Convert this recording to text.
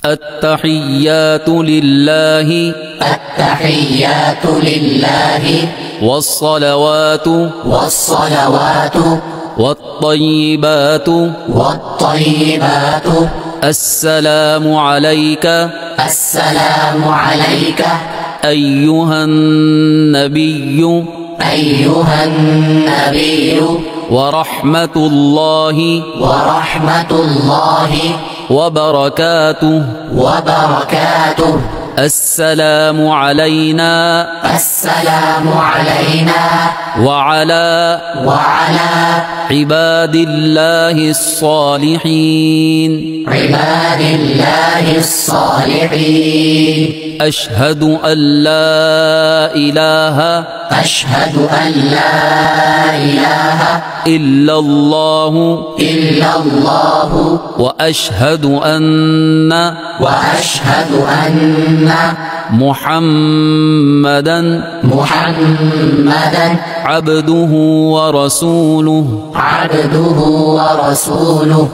التحيات لله التحيات لله والصلوات والطيبات السلام عليك السلام عليك أيها النبي ورحمة الله وبركاته السلام علينا وعلى عباد الله الصالحين أشهد أن لا إله إلا الله وأشهد أن محمدا عبده ورسوله